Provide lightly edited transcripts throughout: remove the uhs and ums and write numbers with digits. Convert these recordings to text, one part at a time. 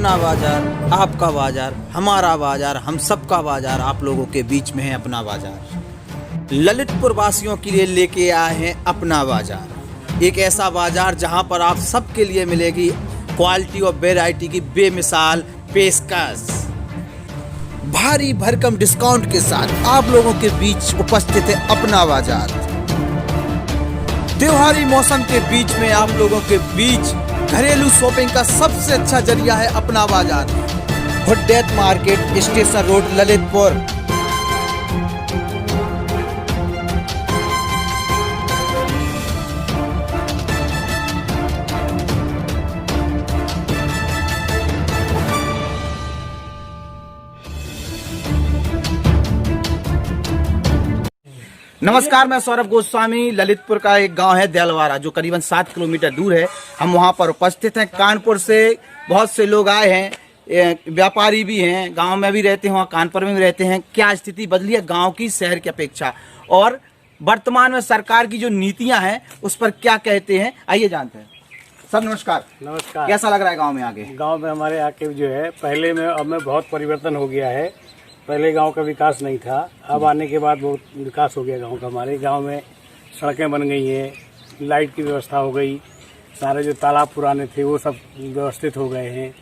अपना बाजार, आपका बाजार, हमारा बाजार, हम सबका बाजार, आप लोगों के बीच में है अपना बाजार। ललितपुर वासियों के लिए लेके आए हैं अपना बाजार, एक ऐसा बाजार जहां पर आप सबके लिए मिलेगी क्वालिटी और वैरायटी की बेमिसाल पेशकश। भारी भरकम डिस्काउंट के साथ आप लोगों के बीच उपस्थित है अपना बाजार। त्योहारी मौसम के बीच में आप लोगों के बीच घरेलू शॉपिंग का सबसे अच्छा जरिया है अपना बाजार। हुड्डैत मार्केट, स्टेशन रोड, ललितपुर। नमस्कार, मैं सौरभ गोस्वामी। ललितपुर का एक गांव है देलवारा, जो करीबन 7 किलोमीटर दूर है। हम वहां पर उपस्थित हैं। कानपुर से बहुत से लोग आए हैं, व्यापारी भी हैं, गांव में भी रहते हैं, वहाँ कानपुर में भी रहते हैं। क्या स्थिति बदली है गांव की शहर की अपेक्षा, और वर्तमान में सरकार की जो नीतियां हैं उस पर क्या कहते हैं, आइए जानते हैं। सर नमस्कार। नमस्कार। कैसा लग रहा है गाँव में आके? गांव में हमारे आके जो है पहले में अब में बहुत परिवर्तन हो गया है। पहले गांव का विकास नहीं था, अब आने के बाद बहुत विकास हो गया गांव का। हमारे गांव में सड़कें बन गई हैं, लाइट की व्यवस्था हो गई, सारे जो तालाब पुराने थे वो सब व्यवस्थित हो गए हैं।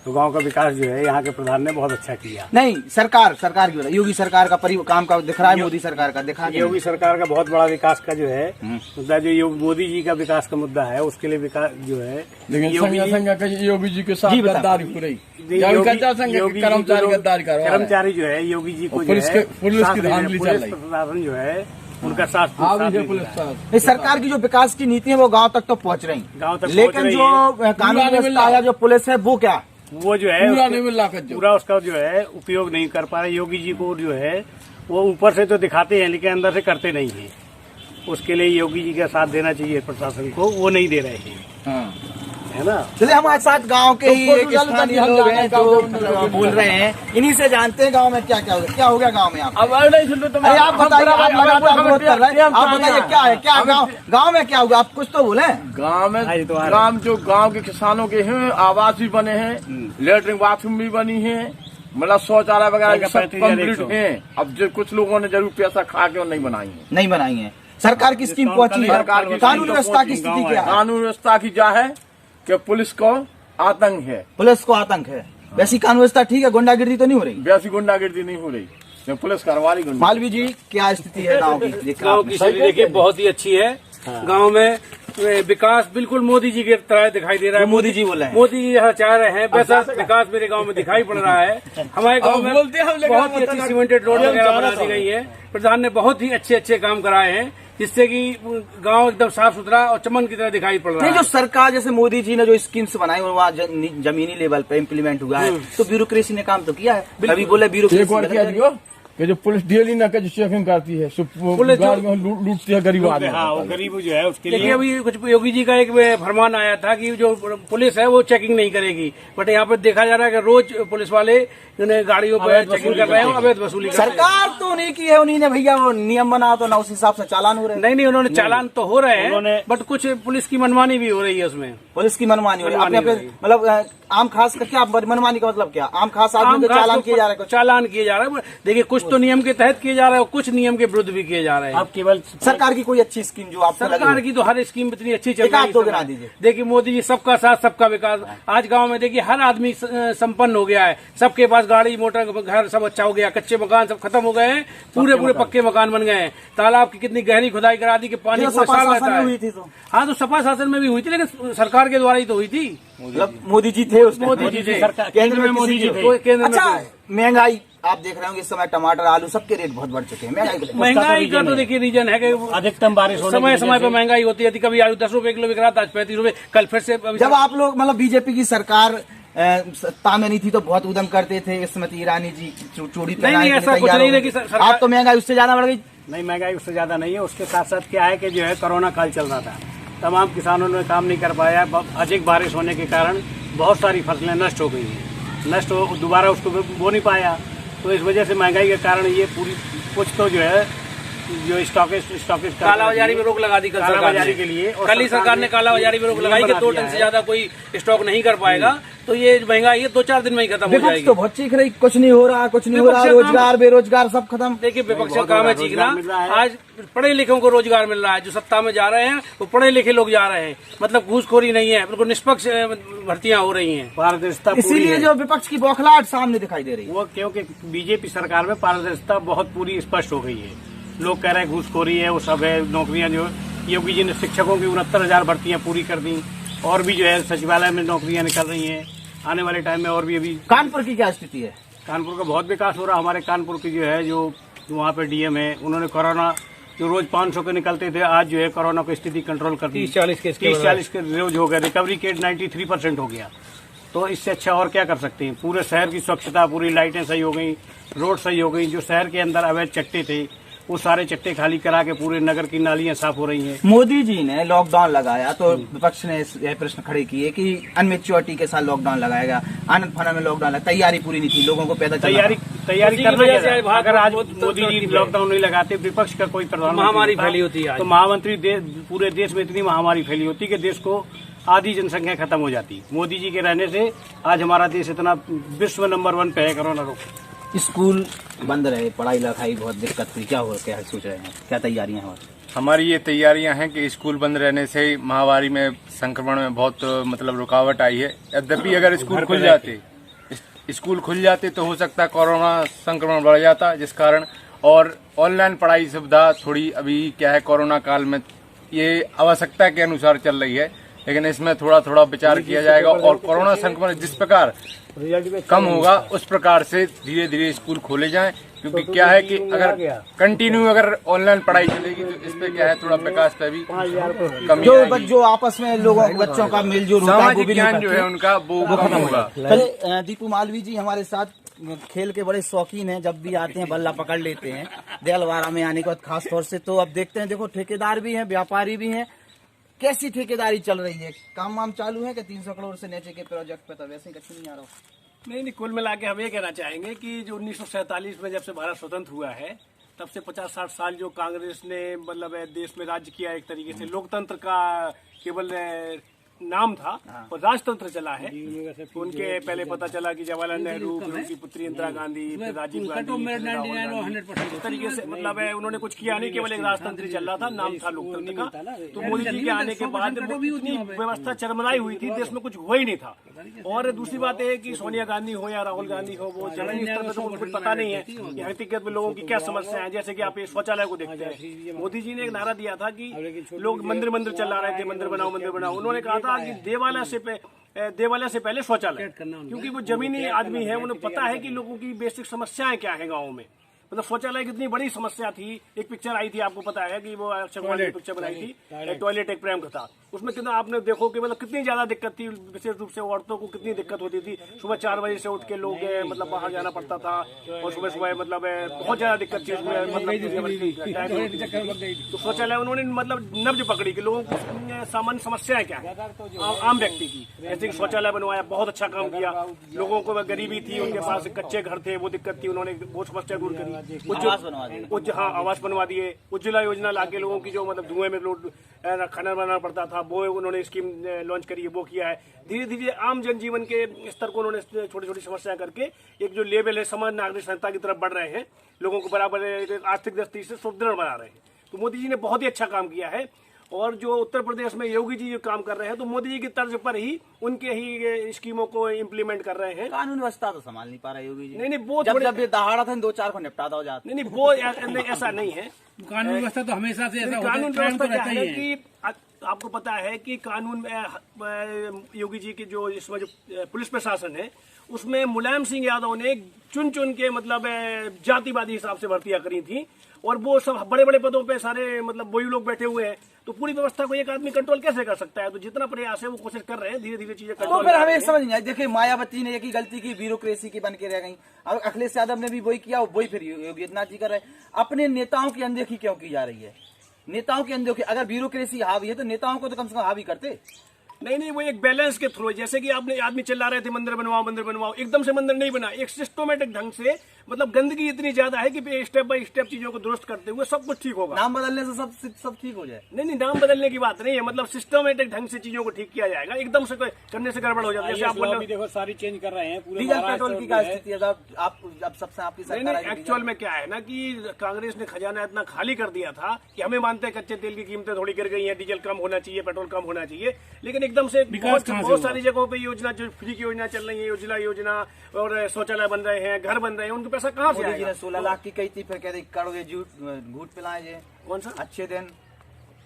तो गांव का विकास जो है यहाँ के प्रधान ने बहुत अच्छा किया। नहीं, सरकार की बताइए। योगी सरकार का काम का दिख रहा है, मोदी सरकार का दिखा। योगी सरकार का बहुत बड़ा विकास का जो है मुद्दा, जो मोदी जी का विकास का मुद्दा है, उसके लिए विकास जो है, लेकिन योगी जी के साथ गद्दारी हो रही। कर्मचारी जो है योगी जी को पुलिस की धांधली चल रही, प्रशासन जो है उनका साथ सरकार की जो विकास की नीति है वो गांव तक तो पहुंच रही, गांव तक, लेकिन जो कानून व्यवस्था या जो पुलिस है वो क्या, वो जो है पूरा उसका जो है उपयोग नहीं कर पा रहे। योगी जी को जो है वो ऊपर से तो दिखाते हैं लेकिन अंदर से करते नहीं है। उसके लिए योगी जी का साथ देना चाहिए प्रशासन को, वो नहीं दे रहे हैं, है ना। चलिए, हमारे साथ गांव के ही एक स्थानीय लोग हैं जो बोल रहे हैं, इन्हीं से जानते हैं गांव में क्या हो गया गांव में। आप अरे आप बताइए, आप लगातार विरोध कर रहे हैं, आप बताइए क्या है, क्या गांव में क्या होगा, आप कुछ तो बोले। गांव के किसानों के हैं, आवास भी बने हैं, लेटरिन बाथरूम भी बनी है, मतलब शौचालय वगैरह सब कंप्लीट है। अब जो कुछ लोगों ने जरूर पैसा खा के नहीं बनाई है। सरकार की स्कीम पहुंची है। कानून व्यवस्था की स्थिति क्या है? कानून व्यवस्था की क्या है कि पुलिस को आतंक है। वैसी कानून व्यवस्था ठीक है, गुंडागिर्दी तो नहीं हो रही? वैसी गुंडागिर्दी नहीं हो रही, पुलिस करवा रही। मालवी जी, क्या स्थिति है गाँव की? गाँव की स्थिति देखिए बहुत ही अच्छी है। गाँव में विकास बिल्कुल मोदी जी की तरह दिखाई दे रहा है। मोदी जी बोले, मोदी जी यहाँ चाह रहे हैं, वैसा विकास मेरे गांव में दिखाई पड़ रहा है। हमारे गांव में बहुत ही अच्छी सीमेंटेड रोड वगैरह बना दी गई है। प्रधान ने बहुत ही अच्छे काम कराए हैं, जिससे कि गांव एकदम साफ सुथरा और चमन की तरह दिखाई पड़ रहा है। जो सरकार, जैसे मोदी जी ने जो स्कीम्स बनाई वहाँ जमीनी लेवल पे इम्प्लीमेंट हुआ है, तो ब्यूरोक्रेसी ने काम तो किया है। अभी बोले ब्यूरोक्रेसी कि जो पुलिस डेली ना चेकिंग करती है, पुलिस लूटती है गरीब आदमी। हाँ, वो गरीब जो है उसके लिए अभी कुछ योगी जी का एक फरमान आया था कि जो पुलिस है वो चेकिंग नहीं करेगी, बट यहाँ पर देखा जा रहा है कि रोज पुलिस वाले गाड़ियों पर चेकिंग कर रहे हैं, अवैध वसूली। सरकार तो नहीं की है उन्हीं ने, भैया वो नियम बना तो ना उस हिसाब से चालान हो रहे हैं। नहीं, उन्होंने चालान तो हो रहे हैं, बट कुछ पुलिस की मनमानी भी हो रही है उसमें। पुलिस की मनमानी हो रही है, मतलब आम खास का क्या मनमानी का मतलब क्या? आम खास आदमी को चालान किया जा रहा है। देखिए, कुछ तो नियम के तहत किए जा रहे हैं, कुछ नियम के विरुद्ध भी किए जा रहे हैं। अब केवल सरकार की कोई अच्छी स्कीम जो आप सरकार की तो हर स्कीम इतनी अच्छी चल रही है। देखिए, मोदी जी सबका साथ सबका विकास। आज गांव में देखिए हर आदमी संपन्न हो गया है, सबके पास गाड़ी मोटर घर सब अच्छा हो गया, कच्चे मकान सब खत्म हो गए हैं, पूरे पक्के मकान बन गए हैं। तालाब की कितनी गहरी खुदाई करा दी कि पानी पूरे साल रहता है। हाँ, तो सपा शासन में भी हुई थी, लेकिन सरकार के द्वारा ही तो हुई थी। मोदी जी थे, मोदी जी थे, केंद्र में मोदी जी थे। अच्छा, महंगाई आप देख रहे होंगे इस समय, टमाटर आलू सबके रेट बहुत बढ़ चुके हैं। महंगाई का तो देखिए रीजन है कि अधिकतम बारिश समय पर महंगाई होती है। कभी आलू 10 रुपए किलो बिक रहा था, आज 35 रुपए, कल फिर से। जब आप लोग मतलब बीजेपी की सरकार सत्ता में नहीं थी तो बहुत उद्यम करते थे, स्मृति ईरानी जी चूड़ी नहीं, ऐसा कुछ नहीं है। आप तो महंगाई उससे ज्यादा बढ़ गई? नहीं, महंगाई उससे ज्यादा नहीं है। उसके साथ साथ क्या है कि जो है कोरोना काल चल रहा था, तमाम किसानों ने काम नहीं कर पाया। अधिक बारिश होने के कारण बहुत सारी फसलें नष्ट हो गई हैं, दोबारा उसको बो नहीं पाया। तो इस वजह से महंगाई के कारण ये पूरी कुछ तो जो है जो स्टॉकिस्ट कालाबाजारी में रोक लगा दी कल सरकार कालाबाजारी ने। के लिए, और कल ही सरकार ने कालाबाजारी में रोक लगाई कि 2 टन से ज्यादा कोई स्टॉक नहीं कर पाएगा, तो ये महंगाई ये 2-4 दिन में ही खत्म हो विपक्ष जाएगी। तो बहुत चीख रही, कुछ नहीं हो रहा, कुछ नहीं हो रहा, रोजगार बेरोजगार सब खत्म। देखिए विपक्ष का काम है चीखना। आज पढ़े लिखों को रोजगार मिल रहा है, जो सत्ता में जा रहे हैं वो पढ़े लिखे लोग जा रहे हैं, मतलब घूसखोरी नहीं है, बिल्कुल निष्पक्ष भर्तियां हो रही हैं। पारदर्शिता इसीलिए जो विपक्ष की बौखलाहट सामने दिखाई दे रही है। वो क्योंकि बीजेपी सरकार में पारदर्शिता बहुत पूरी स्पष्ट हो गई है। लोग कह रहे हैं घूसखोरी है, वो सब है। नौकरियां जो योगी जी ने शिक्षकों की 69,000 भर्तियां पूरी कर दी, और भी जो है सचिवालय में नौकरियां निकल रही हैं। आने वाले टाइम में और भी अभी कानपुर की क्या स्थिति है? कानपुर का बहुत विकास हो रहा है। हमारे कानपुर की जो है जो वहाँ पे डीएम है, उन्होंने कोरोना जो रोज 500 के निकलते थे, आज जो है कोरोना की स्थिति कंट्रोल कर दी। 30-40 केस 30-40 के रोज हो गए। रिकवरी रेट 93% हो गया। तो इससे अच्छा और क्या कर सकते हैं। पूरे शहर की स्वच्छता, पूरी लाइटें सही हो गई, रोड सही हो गई। जो शहर के अंदर अवैध चट्टे थे वो सारे चट्टे खाली करा के पूरे नगर की नालियां साफ हो रही हैं। मोदी जी ने लॉकडाउन लगाया तो विपक्ष ने यह प्रश्न खड़े किए कि अनमेच्योरिटी के साथ लॉकडाउन लगाया गया, आनंद फानंद में लॉकडाउन, तैयारी पूरी नहीं थी, लोगों को पैदा तैयारी उसी की करना वजह से चाहिए। आज अगर आज बहुत मोदी जी लॉकडाउन नहीं लगाते, विपक्ष का कोई प्रधानमंत्री महामारी होता, फैली होती आज। तो महामंत्री पूरे देश में इतनी महामारी फैली होती कि देश को आधी जनसंख्या खत्म हो जाती। मोदी जी के रहने से आज हमारा देश इतना विश्व नंबर 1 पे है कोरोना रोक। स्कूल बंद रहे, पढ़ाई लिखाई बहुत दिक्कत हुई, क्या सोच रहे हैं, क्या तैयारियां हैं? हमारी ये तैयारियां हैं कि स्कूल बंद रहने से महामारी में संक्रमण में बहुत मतलब रुकावट आई है। यद्यपि अगर स्कूल खुल जाते तो हो सकता है कोरोना संक्रमण बढ़ जाता, जिस कारण और ऑनलाइन पढ़ाई सुविधा थोड़ी अभी क्या है कोरोना काल में ये आवश्यकता के अनुसार चल रही है, लेकिन इसमें थोड़ा थोड़ा विचार किया जाएगा और कोरोना संक्रमण जिस प्रकार कम होगा उस प्रकार से धीरे धीरे स्कूल खोले जाएं। क्योंकि क्या है कि अगर कंटिन्यू अगर ऑनलाइन पढ़ाई चलेगी तो इस पे क्या है थोड़ा विकास पे भी कमी आएगी। जो आपस में लोगों बच्चों का मेलजोल होता है, सामाजिक ज्ञान जो है उनका वो खत्म होगा। चलिए दीपू मालवी जी हमारे साथ खेल के बड़े शौकीन हैं, जब भी आते हैं बल्ला पकड़ लेते हैं देलवाड़ा में आने के बाद खास तौर से। तो अब देखते हैं, देखो ठेकेदार भी हैं, व्यापारी भी हैं, कैसी ठेकेदारी चल रही है, काम वाम चालू है कि 300 करोड़ से नीचे के प्रोजेक्ट पे तो वैसे ही कुछ नहीं आ रहा? नहीं, कुल मिला के हम ये कहना चाहेंगे कि जो 1947 में जब से भारत स्वतंत्र हुआ है तब से 50-60 साल जो कांग्रेस ने मतलब देश में राज्य किया, एक तरीके से लोकतंत्र का केवल नाम था और राजतंत्र चला है। उनके पहले पता चला कि जवाहरलाल नेहरू, उनकी पुत्री इंदिरा गांधी, राजीव गांधी, इस तरीके से मतलब है उन्होंने कुछ किया नहीं, केवल एक राजतंत्र चल रहा था, नाम था लोकतंत्र का। तो मोदी जी के आने के बाद इतनी व्यवस्था चरमराई हुई थी, देश में कुछ हुआ ही नहीं था। और दूसरी बात है कि सोनिया गांधी हो या राहुल गांधी हो, वो जमीनी स्तर पर तो उनको कुछ पता नहीं है कि हकीकत में लोगों की क्या समस्या है। जैसे कि आप ये शौचालय को देखते हैं, मोदी जी ने एक नारा दिया था कि लोग मंदिर चला रहे थे, मंदिर बनाओ। उन्होंने कहा था कि देवालय से पहले शौचालय, क्योंकि वो जमीनी आदमी है, उन्हें पता है कि लोगों की बेसिक समस्याएं क्या है गाँव में। मतलब शौचालय कितनी बड़ी समस्या थी। एक पिक्चर आई थी, आपको पता है कि वो अक्षय कुमार ने पिक्चर बनाई थी, टॉयलेट एक प्रेम कथा। उसमें कितना आपने देखो कि मतलब कितनी ज्यादा दिक्कत थी, विशेष रूप से औरतों को कितनी दिक्कत होती थी। सुबह 4 बजे से उठ के लोग मतलब बाहर जाना पड़ता था और सुबह मतलब बहुत ज्यादा दिक्कत थी उसमें, मतलब तो शौचालय उन्होंने मतलब नब्ज पकड़ी कि लोगों को सामान्य समस्याएं क्या है आम व्यक्ति की, जैसे कि शौचालय बनवाया, बहुत अच्छा काम किया। लोगों को गरीबी थी, उनके पास कच्चे घर थे, वो दिक्कत थी, उन्होंने वो समस्या दूर करी। आवास बनवा दिए, उज्ज्वला योजना लाके लोगों की जो मतलब धुएं में खाना बनाना पड़ता था वो उन्होंने स्कीम लॉन्च करी है, वो किया है। धीरे धीरे आम जनजीवन के स्तर को उन्होंने छोटी छोटी समस्या करके एक जो लेवल है समाज नागरिक संहिता की तरफ बढ़ रहे हैं, लोगों को बराबर आर्थिक दृष्टि से सुदृढ़ बना रहे हैं। तो मोदी जी ने बहुत ही अच्छा काम किया है। और जो उत्तर प्रदेश में योगी जी जो काम कर रहे हैं तो मोदी जी की तर्ज पर ही उनके ही स्कीमों को इम्प्लीमेंट कर रहे हैं। कानून व्यवस्था तो संभाल नहीं पा रहे योगी जी। नहीं, वो जब ये दहाड़ा था 2-4 को निपटाता हो जाता। नहीं, वो ऐसा नहीं है। कानून व्यवस्था तो हमेशा से ऐसा कानून व्यवस्था क्या है कि आपको पता है कि कानून योगी जी की जो इसमें जो पुलिस प्रशासन है उसमें मुलायम सिंह यादव ने चुन के मतलब जातिवादी हिसाब से भर्तियां करी थी और वो सब बड़े बड़े पदों पे सारे मतलब वही लोग बैठे हुए हैं। तो पूरी व्यवस्था को एक आदमी कंट्रोल कैसे कर सकता है? तो जितना प्रयास है वो कोशिश कर रहे हैं, धीरे धीरे चीजें कंट्रोल। तो फिर हमें समझ नहीं आई। देखिए मायावती ने एक ही गलती की, ब्यूरोक्रेसी की बन के रह गई। अब अखिलेश यादव ने भी वही किया, वही फिर योगी आदित्यनाथ जी कर रहे हैं। अपने नेताओं की अनदेखी क्यों की जा रही है? नेताओं की अनदेखी, अगर ब्यूरोक्रेसी हावी है तो नेताओं को तो कम से कम हावी करते। नहीं, वो एक बैलेंस के थ्रू, जैसे कि आपने आदमी चिल्ला रहे थे मंदिर बनवाओ, एकदम से मंदिर नहीं बना, एक सिस्टमेटिक ढंग से, मतलब गंदगी इतनी ज्यादा है कि स्टेप बाय स्टेप चीजों को दुरुस्त करते हुए सब कुछ ठीक होगा। नाम बदलने से सब ठीक हो जाए? नहीं, नाम बदलने की बात नहीं है, मतलब सिस्टमेटिक ढंग से चीजों को ठीक किया जाएगा, एकदम से करने से गड़बड़ हो जाती है। जैसे आप बोल देखो सारी चेंज कर रहे हैं पूरे डीजल पेट्रोल की क्या स्थिति है? अब सबसे आपकी सरकार आई, एक्चुअल में क्या है ना कि कांग्रेस ने खजाना इतना खाली कर दिया था कि हमें मानते हैं कच्चे तेल की कीमतें थोड़ी गिर गई हैं, डीजल कम होना चाहिए, पेट्रोल कम होना चाहिए, लेकिन एकदम से बहुत सारी जगहों पे योजना, जो फ्री की योजना चल रही है, उज्ज्वला योजना और शौचालय बन रहे हैं, घर बन रहे हैं, उनके पैसा कहाँ से आएगा? 16 लाख की कही थी, फिर कह रही करोगे झूठ पिलाए। कौन सा अच्छे दिन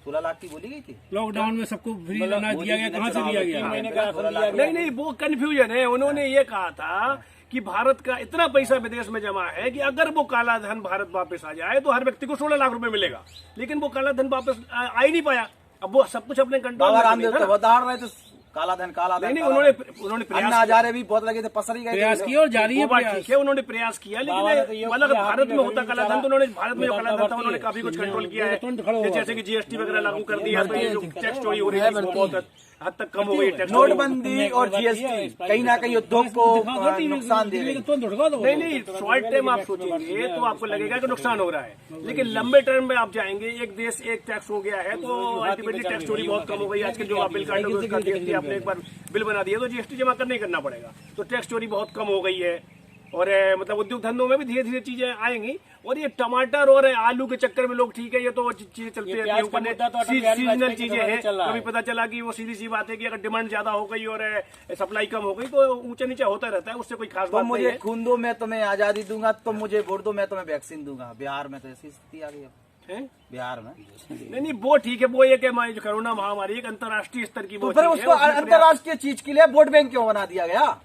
16 लाख की बोली गई थी। लॉकडाउन में सबको फ्री अनाज दिया गया, कहाँ से दिया गया? नहीं, वो कंफ्यूजन है। उन्होंने ये कहा था कि भारत का इतना पैसा विदेश में जमा है कि अगर वो काला धन भारत वापस आ जाए तो हर व्यक्ति को 16 लाख रुपए मिलेगा, लेकिन वो काला धन वापस आ ही नहीं पाया। अब वो सब कुछ अपने कंट्रोल में बता रहे थे काला धन नहीं, उन्होंने प्रयास हजारे भी बहुत लगे थे, पसर ही गए, प्रयास किया और जारी है प्रयास। ठीक है, उन्होंने प्रयास किया, लेकिन मतलब भारत में होता काला धन तो उन्होंने, भारत में जो काला धन था उन्होंने काफी कुछ कंट्रोल किया है, जैसे कि जीएसटी वगैरह लागू कर दिया, तो ये जो टैक्स चोरी हो रही है बहुत हद तक कम हो गई। टैक्स नोटबंदी और जीएसटी कहीं ना कहीं उद्योग को नुकसान दे रही है। नहीं, शॉर्ट टर्म आप सोचेंगे तो आपको लगेगा कि नुकसान हो रहा है, लेकिन लंबे टर्म में आप जाएंगे, एक देश एक टैक्स हो गया है तो अल्टीमेटली टैक्स चोरी बहुत कम हो गई। आज के जो आप बिल काटोगे उसका जीएसटी आपने एक बार बिल बना दिया तो जीएसटी जमा करने करना पड़ेगा, तो टैक्स चोरी बहुत कम हो गई है। और मतलब उद्योग धंधों में भी धीरे धीरे चीजें आएंगी। और ये टमाटर और आलू के चक्कर में लोग ठीक है, ये तो चीजें चलती रहती है, सीजनल चीजें हैं। कभी पता चला कि वो सीधी सी बात है कि अगर डिमांड ज्यादा हो गई और सप्लाई कम हो गई तो ऊंचा नीचे होता रहता है, उससे कोई खास बात नहीं है। मुझे खून दो मैं तुम्हें आजादी दूंगा, तुम मुझे वोट दो मैं तुम्हें वैक्सीन दूंगा। बिहार में तो ऐसी स्थिति आ गई है, बिहार में। नहीं, वो ठीक है, वो ये कि जो कोरोना महामारी एक अंतर्राष्ट्रीय स्तर की वो तो फिर उसको अंतर्राष्ट्रीय चीज के लिए वोट बैंक क्यों बना दिया गया?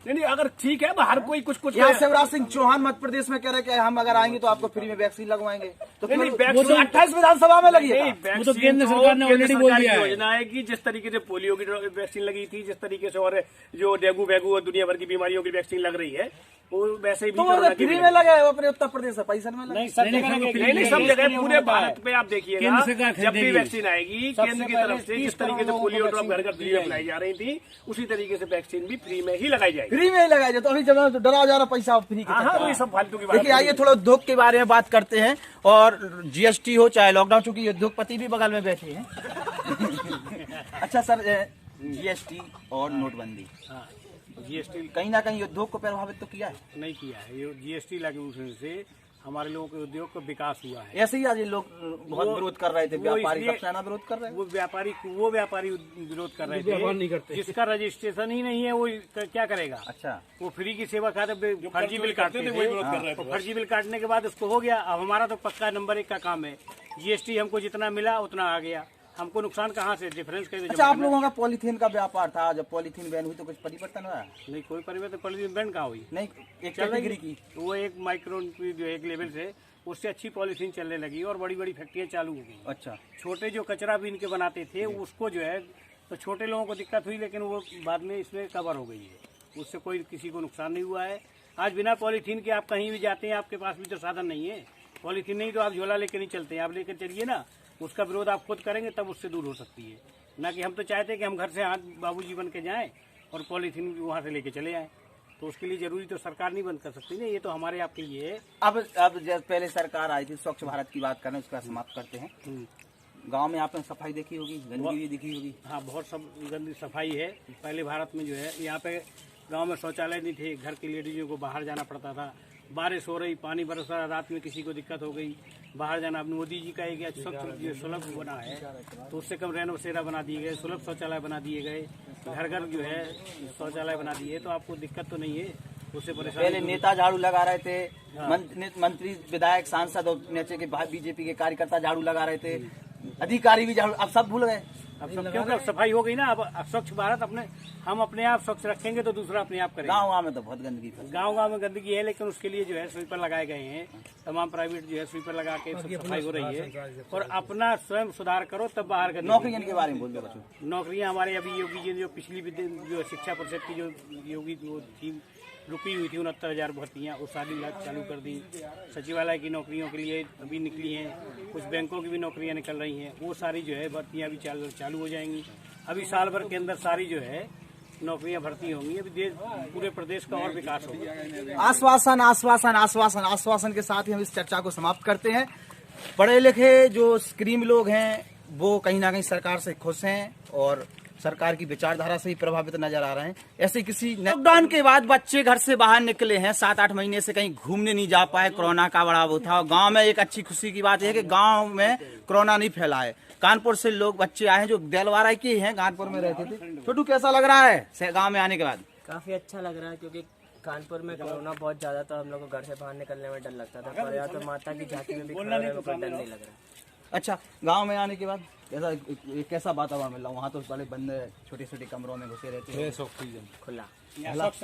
नहीं, अगर ठीक है हर कोई कुछ यहाँ शिवराज सिंह चौहान मध्य प्रदेश में कह रहे कि हम अगर आएंगे तो आपको फ्री में वैक्सीन लगवाएंगे, तो 28 विधानसभा में लगी है। वो तो केंद्र सरकार ने ऑलरेडी बोल दिया है। योजना है कि जिस तरीके से पोलियो की वैक्सीन लगी थी, जिस तरीके से और जो डेंगू और दुनिया भर की बीमारियों की वैक्सीन लग रही है, वो वैसे ही फ्री में लगा है अपने उत्तर प्रदेश से, पैसा में नहीं, सब जगह पूरे भारत पे आप देखिएगा, जब भी वैक्सीन आएगी केंद्र की तरफ से, जिस तरीके से पोलियो ड्रॉप घर घर फ्री में बनाई जा रही थी, उसी तरीके से वैक्सीन भी फ्री में ही लगाई जाएगी। फ्री में ही लगाई जाए तो अभी जब डरा जा रहा पैसा फ्री का। हाँ, सब फालतू की बात। देखिए, आइए थोड़ा उद्योग के बारे में बात करते हैं। और जीएसटी हो चाहे लॉकडाउन, चूंकि उद्योगपति भी बगल में बैठे हैं। अच्छा सर, जीएसटी और नोटबंदी जीएसटी कहीं ना कहीं उद्योग को प्रभावित तो किया है? नहीं किया है। ये जीएसटी लागू होने से हमारे लोगों के उद्योग का विकास हुआ है। ऐसे ही आज ये लोग बहुत विरोध कर रहे थे, व्यापारी सबसे ज्यादा विरोध कर रहे हैं। वो व्यापारी विरोध कर रहे थे, जिसका रजिस्ट्रेशन ही नहीं है वो क्या करेगा। अच्छा, वो फ्री की सेवा खाते फर्जी बिल काटते थे, फर्जी बिल काटने के बाद उसको हो गया। अब हमारा तो पक्का नंबर 1 का काम है, जीएसटी हमको जितना मिला उतना आ गया, हमको नुकसान कहाँ से, डिफरेंस कैसे। अच्छा, आप लोगों का पॉलीथीन का व्यापार था, जब पॉलीथीन बैन हुई तो कुछ परिवर्तन हुआ? नहीं, कोई परिवर्तन। पॉलीथीन बैन कहाँ हुई? नहीं, एक कैटेगरी की, वो एक माइक्रोन की जो एक लेवल से उससे अच्छी पॉलीथीन चलने लगी और बड़ी बड़ी फैक्ट्रियाँ चालू हो गई। अच्छा, छोटे जो कचरा बीन के बनाते थे उसको जो है तो छोटे लोगों को दिक्कत हुई, लेकिन वो बाद में इसमें कवर हो गई है, उससे कोई किसी को नुकसान नहीं हुआ है। आज बिना पॉलीथीन के आप कहीं भी जाते हैं, आपके पास भी तो साधन नहीं है। पॉलीथीन नहीं तो आप झोला लेकर नहीं चलते हैं, आप लेकर चलिए ना, उसका विरोध आप खुद करेंगे तब उससे दूर हो सकती है। ना कि हम तो चाहते हैं कि हम घर से हाथ बाबूजी बन के जाएं और पॉलीथीन वहाँ से लेके चले आएं, तो उसके लिए जरूरी तो सरकार नहीं बंद कर सकती ना, ये तो हमारे आपके लिए है। अब जब पहले सरकार आई थी, स्वच्छ भारत की बात करें, उसका समाप्त करते हैं। गांव में आपने सफाई देखी होगी, गंदगी भी दिखी होगी। हाँ, बहुत सब गंदी सफाई है। पहले भारत में जो है यहाँ पे गाँव में शौचालय नहीं थे, घर की लेडीजों को बाहर जाना पड़ता था, बारिश हो रही, पानी बरस रहा, रात में किसी को दिक्कत हो गई, बाहर जाना। अब मोदी जी का एक जो सुलभ बना है तो उससे कम रैन बसेरा बना दिए गए, सुलभ शौचालय बना दिए गए, घर घर जो है शौचालय बना दिए, तो आपको दिक्कत तो नहीं है, उससे परेशान। पहले नेता झाड़ू लगा रहे थे, मंत्री विधायक सांसद और नीचे के बीजेपी के कार्यकर्ता झाड़ू लगा रहे थे, अधिकारी भी झाड़ू, अब सब भूल गए। अब सब क्योंकि अब सफाई हो गई ना, अब स्वच्छ भारत हम अपने आप स्वच्छ रखेंगे तो दूसरा अपने आप करेगा। गाँव में तो बहुत गंदगी, गाँव में गंदगी है, लेकिन उसके लिए जो है स्वीपर लगाए गए हैं, तमाम प्राइवेट जो है स्वीपर लगा के सफाई हो रही है। और अपना स्वयं सुधार करो तब बाहर कर। नौकरियों के बारे में बोल दो। नौकरियां हमारे अभी योगी जी जो पिछली जो शिक्षा परिषद की जो योगी जो थी रुकी हुई थी 69,000 भर्तियाँ, वो सारी चालू कर दी। सचिवालय की नौकरियों के लिए अभी निकली हैं, कुछ बैंकों की भी नौकरियां निकल रही हैं, वो सारी जो है भर्तियाँ भी चालू हो जाएंगी। अभी साल भर के अंदर सारी जो है नौकरियां भर्ती होंगी। अभी देश पूरे प्रदेश का और विकास होगा। आश्वासन आश्वासन आश्वासन आश्वासन के साथ ही हम इस चर्चा को समाप्त करते हैं। पढ़े लिखे जो स्क्रीम लोग हैं वो कहीं ना कहीं सरकार से खुश हैं और सरकार की विचारधारा से ही प्रभावित नजर आ रहे हैं। ऐसे किसी लॉकडाउन के बाद बच्चे घर से बाहर निकले हैं, 7-8 महीने से कहीं घूमने नहीं जा पाए, कोरोना का बड़ा वो था। गांव में एक अच्छी खुशी की बात यह है कि गांव में कोरोना नहीं फैला है। कानपुर से लोग बच्चे आए हैं जो देलवारा के हैं, कानपुर में रहते थे। छोटू कैसा लग रहा है गाँव में आने के बाद? काफी अच्छा लग रहा है क्योंकि कानपुर में कोरोना बहुत ज्यादा था, हम लोग को घर से बाहर निकलने में डर लगता था, पर यहाँ तो माता की झांकी में भी खड़े होने में कोई डर नहीं लग रहा। अच्छा, गांव में आने के बाद कैसा वातावरण मिला? वहाँ तो साले बंद छोटे छोटे कमरों में घुसे रहते हैं, खुला स्वच्छ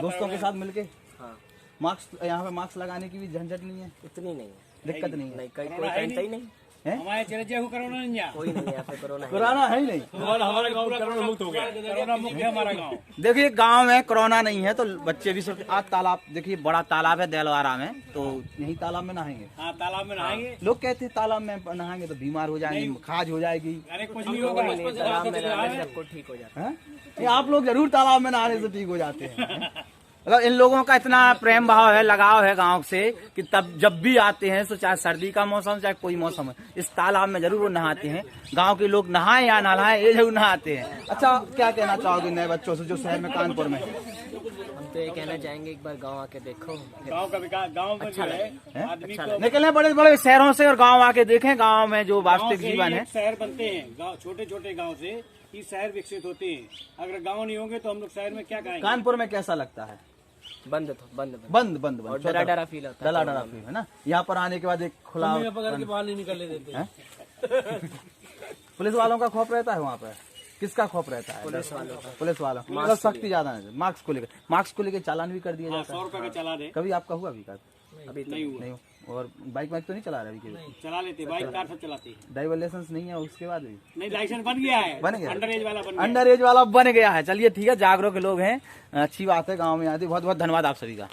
दोस्तों के साथ मिलके। हाँ, मास्क, यहाँ पे मास्क लगाने की भी झंझट नहीं है, इतनी नहीं है, दिक्कत नहीं है। नहीं कोई पहनता ही नहीं हैं? हमारे चले जाए कोरोना नहीं है। कोई नहीं है यहाँ पे कोरोना। कोरोना है ही नहीं। हमारा गाँव कोरोना मुक्त हो गया, कोरोना मुक्त है हमारा गाँव। देखिए गांव में कोरोना नहीं है तो बच्चे भी सोचते। आज तालाब देखिए, बड़ा तालाब है देलवारा में, तो यही तालाब में नहाएंगे। हाँ, तालाब में नहाएंगे। लोग कहते हैं तालाब में नहाएंगे तो बीमार हो जाएंगे, खाज हो जाएगी। अरे कुछ नहीं होगा, तालाब में नहाने से सबको ठीक हो जाता है। हैं? ये आप लोग जरूर तालाब में नहाने से ठीक हो जाते हैं। मतलब इन लोगों का इतना प्रेम भाव है, लगाव है गांव से कि तब जब भी आते हैं तो चाहे सर्दी का मौसम चाहे कोई मौसम है, इस तालाब में जरूर वो नहाते हैं। गांव के लोग नहाएं या ना नहाएं, ये जरूर नहाते हैं। अच्छा, क्या कहना चाहोगे नए बच्चों से जो शहर में कानपुर में? हम तो ये कहना चाहेंगे एक बार गाँव आके देखो, गाँव का विकास, गाँव में जो है आदमी को निकले बड़े बड़े शहरों से और गांव आके देखें गांव में जो वास्तविक गाँव से जीवन ही है। एक शहर बनते हैं। गाँव छोटे छोटे गाँव से ही शहर विकसित होते हैं। अगर गाँव नहीं होंगे तो हम लोग शहर में क्या करेंगे? कानपुर में कैसा लगता है? बंद तो बंद बंद बंद और बंद डरा डरा फील होता है। डला डला फील है ना। यहाँ पर आने के बाद एक खुला पकड़ के बाहर नहीं निकलने देते। हैं? पुलिस वालों का खौफ रहता है वहाँ पे? किसका खौफ रहता है? पुलिस वालों का। पुलिस वालों मतलब सख्ती ज्यादा है। मार्क्स को लेकर चालान भी कर दिया जाता 100 रुपए का चला दे। है। कभी आपका हुआ अभी का? अभी तो नहीं हुआ। नहीं। और बाइक तो नहीं चला रहे अभी? चला लेते, बाइक कार सब चलाते हैं। ड्राइवर लाइसेंस नहीं है उसके बाद भी? नहीं, लाइसेंस बन गया है, बन गया, अंडर एज वाला बन गया। अंडर एज वाला बन गया है। चलिए ठीक है, जागरूक लोग हैं, अच्छी बात है। गाँव में आते। बहुत बहुत धन्यवाद आप सभी का।